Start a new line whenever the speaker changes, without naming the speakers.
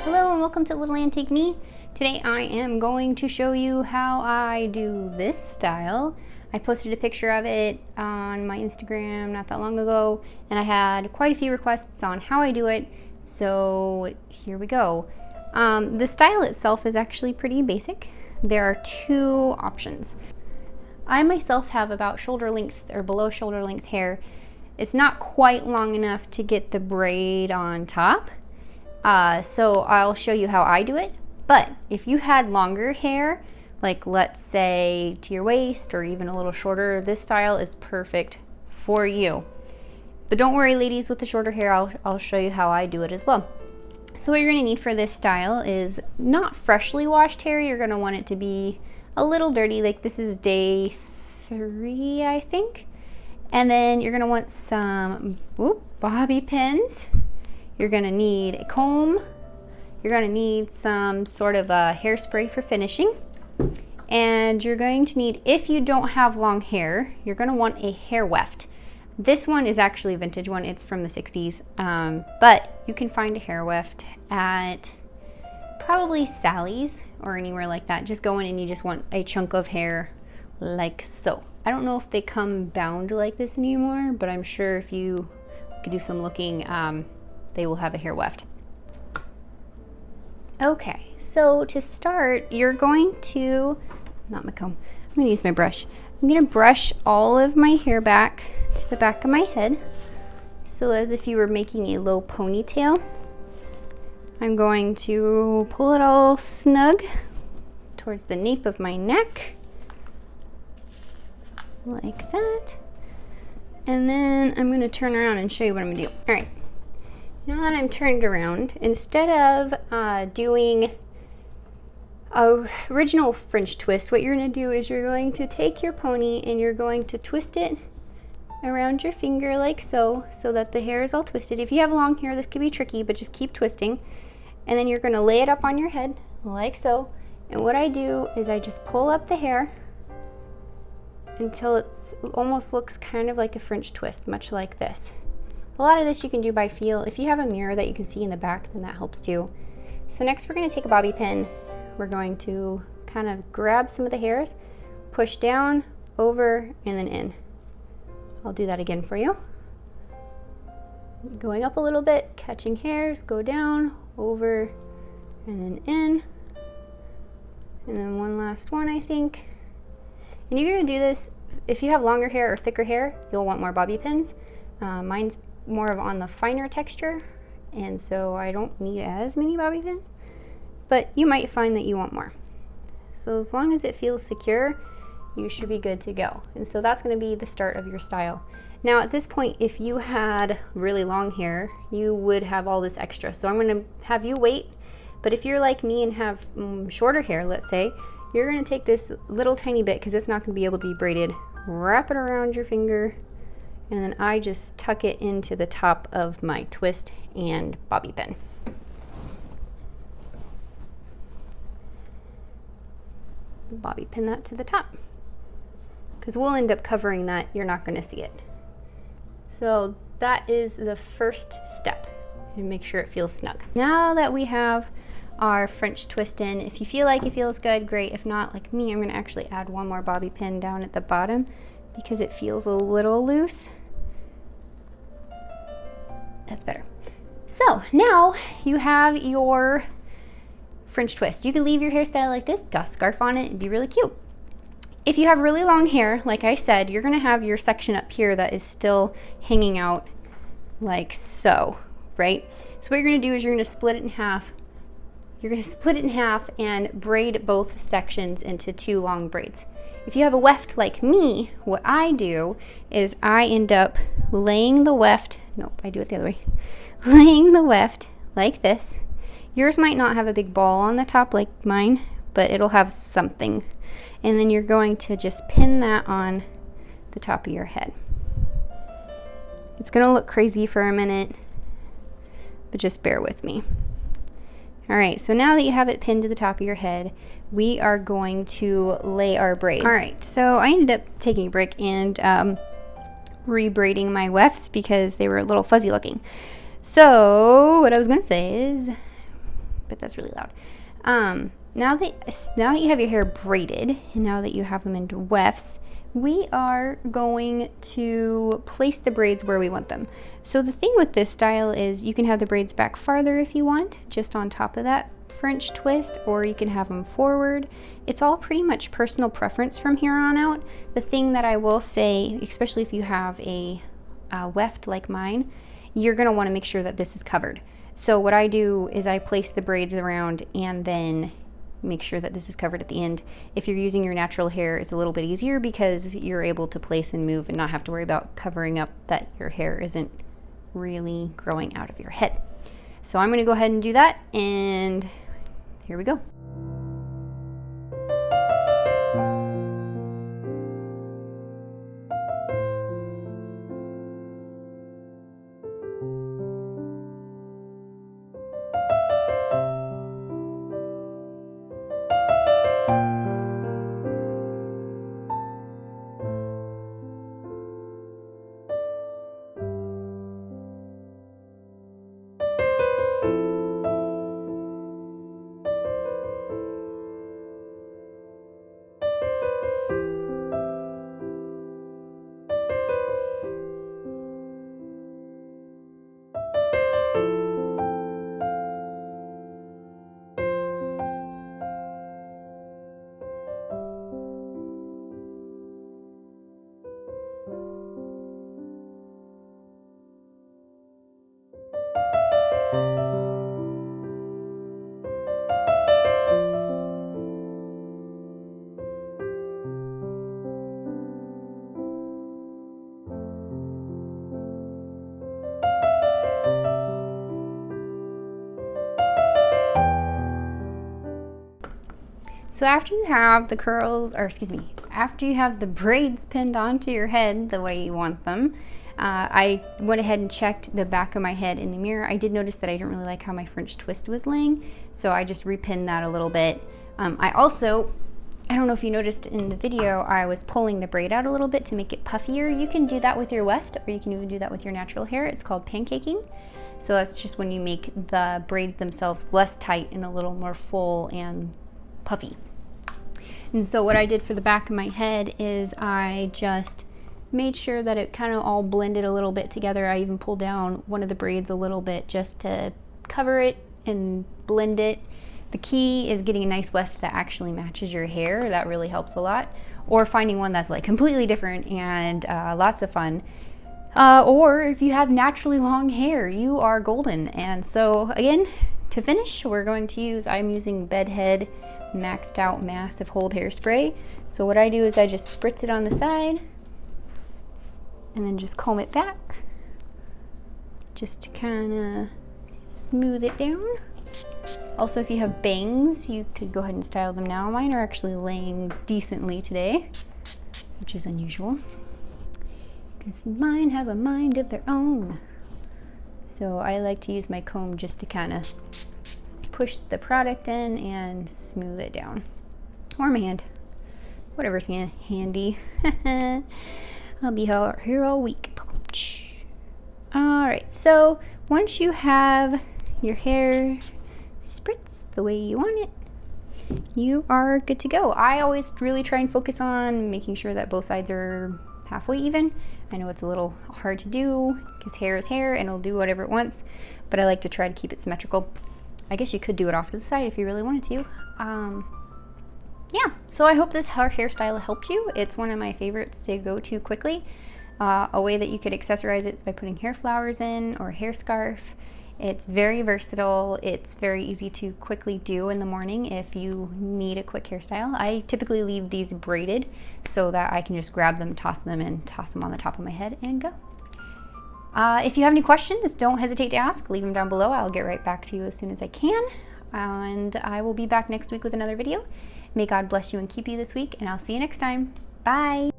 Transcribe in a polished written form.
Hello and welcome to LittleAntiqueMe. Today I am going to show you how I do this style. I posted a picture of it on my Instagram not that long ago, and I had quite a few requests on how I do it, so here we go. The style itself is actually pretty basic. There are two options. I myself have about shoulder length or below shoulder length hair. It's not quite long enough to get the braid on top. So I'll show you how I do it, but if you had longer hair, like let's say to your waist or even a little shorter, this style is perfect for you. But don't worry ladies, with the shorter hair, I'll show you how I do it as well. So what you're gonna need for this style is not freshly washed hair. You're gonna want it to be a little dirty, like this is day 3, I think. And then you're gonna want some bobby pins. You're gonna need a comb. You're gonna need some sort of a hairspray for finishing. And you're going to need, if you don't have long hair, you're gonna want a hair weft. This one is actually a vintage one. It's from the 60s, but you can find a hair weft at probably Sally's or anywhere like that. Just go in and you just want a chunk of hair like so. I don't know if they come bound like this anymore, but I'm sure if you could do some looking, they will have a hair weft. Okay, so to start, you're going to, not my comb, I'm gonna use my brush. I'm gonna brush all of my hair back to the back of my head. So as if you were making a low ponytail. I'm going to pull it all snug towards the nape of my neck, like that. And then I'm gonna turn around and show you what I'm gonna do. All right. Now that I'm turned around, instead of doing a original French twist, what you're going to do is you're going to take your pony and you're going to twist it around your finger like so, so that the hair is all twisted. If you have long hair, this could be tricky, but just keep twisting. And then you're going to lay it up on your head like so. And what I do is I just pull up the hair until it almost looks kind of like a French twist, much like this. A lot of this you can do by feel. If you have a mirror that you can see in the back, then that helps too. So next we're going to take a bobby pin. We're going to kind of grab some of the hairs, push down, over, and then in. I'll do that again for you. Going up a little bit, catching hairs, go down, over, and then in. And then one last one, I think. And you're going to do this, if you have longer hair or thicker hair, you'll want more bobby pins. Mine's more of on the finer texture, and so I don't need as many bobby pins, but you might find that you want more. So as long as it feels secure, you should be good to go. And so that's going to be the start of your style. Now at this point, if you had really long hair, you would have all this extra. So I'm going to have you wait, but if you're like me and have shorter hair, let's say, you're going to take this little tiny bit, because it's not going to be able to be braided, wrap it around your finger, and then I just tuck it into the top of my twist and bobby pin. Bobby pin that to the top, because we'll end up covering that. You're not going to see it. So that is the first step, and make sure it feels snug. Now that we have our French twist in, if you feel like it feels good, great. If not, like me, I'm going to actually add one more bobby pin down at the bottom because it feels a little loose. That's better. So now you have your French twist. You can leave your hairstyle like this, dust scarf on it, it'd be really cute. If you have really long hair, like I said, you're gonna have your section up here that is still hanging out like so, right? So what you're gonna do is you're gonna split it in half. You're gonna split it in half and braid both sections into 2 long braids. If you have a weft like me, what I do is I end up laying the weft, nope, I do it the other way, laying the weft like this. Yours might not have a big ball on the top like mine, but it'll have something. And then you're going to just pin that on the top of your head. It's gonna look crazy for a minute, but just bear with me. All right, so now that you have it pinned to the top of your head, we are going to lay our braids. All right, so I ended up taking a break and rebraiding my wefts because they were a little fuzzy looking. So what I was gonna say is but that's really loud. Now that you have your hair braided, and now that you have them into wefts, we are going to place the braids where we want them. So the thing with this style is you can have the braids back farther if you want, just on top of that French twist, or you can have them forward. It's all pretty much personal preference from here on out. The thing that I will say, especially if you have a weft like mine, you're going to want to make sure that this is covered. So what I do is I place the braids around and then make sure that this is covered at the end. If you're using your natural hair, it's a little bit easier because you're able to place and move and not have to worry about covering up that your hair isn't really growing out of your head. So I'm going to go ahead and do that, and here we go. So after you have the curls, or excuse me, after you have the braids pinned onto your head the way you want them, I went ahead and checked the back of my head in the mirror. I did notice that I didn't really like how my French twist was laying, so I just repinned that a little bit. I don't know if you noticed in the video, I was pulling the braid out a little bit to make it puffier. You can do that with your weft, or you can even do that with your natural hair. It's called pancaking. So that's just when you make the braids themselves less tight and a little more full and puffy. And so what I did for the back of my head is I just made sure that it kind of all blended a little bit together. I even pulled down one of the braids a little bit just to cover it and blend it. The key is getting a nice weft that actually matches your hair. That really helps a lot. Or finding one that's like completely different and lots of fun. Or if you have naturally long hair, you are golden. And so again, to finish, I'm using Bedhead maxed out massive hold hairspray. So what I do is I just spritz it on the side and then just comb it back just to kind of smooth it down. Also, if you have bangs, you could go ahead and style them now. Mine are actually laying decently today, which is unusual because mine have a mind of their own. So I like to use my comb just to kind of push the product in and smooth it down. Or my hand, whatever's handy. I'll be here all week. Alright, so once you have your hair spritzed the way you want it, you are good to go. I always really try and focus on making sure that both sides are halfway even. I know it's a little hard to do because hair is hair and it'll do whatever it wants, but I like to try to keep it symmetrical. I guess you could do it off to the side if you really wanted to. Yeah, so I hope this hairstyle helped you. It's one of my favorites to go to quickly. A way that you could accessorize it is by putting hair flowers in or a hair scarf. It's very versatile. It's very easy to quickly do in the morning if you need a quick hairstyle. I typically leave these braided so that I can just grab them, toss them on the top of my head and go. If you have any questions, don't hesitate to ask. Leave them down below. I'll get right back to you as soon as I can. And I will be back next week with another video. May God bless you and keep you this week, and I'll see you next time. Bye.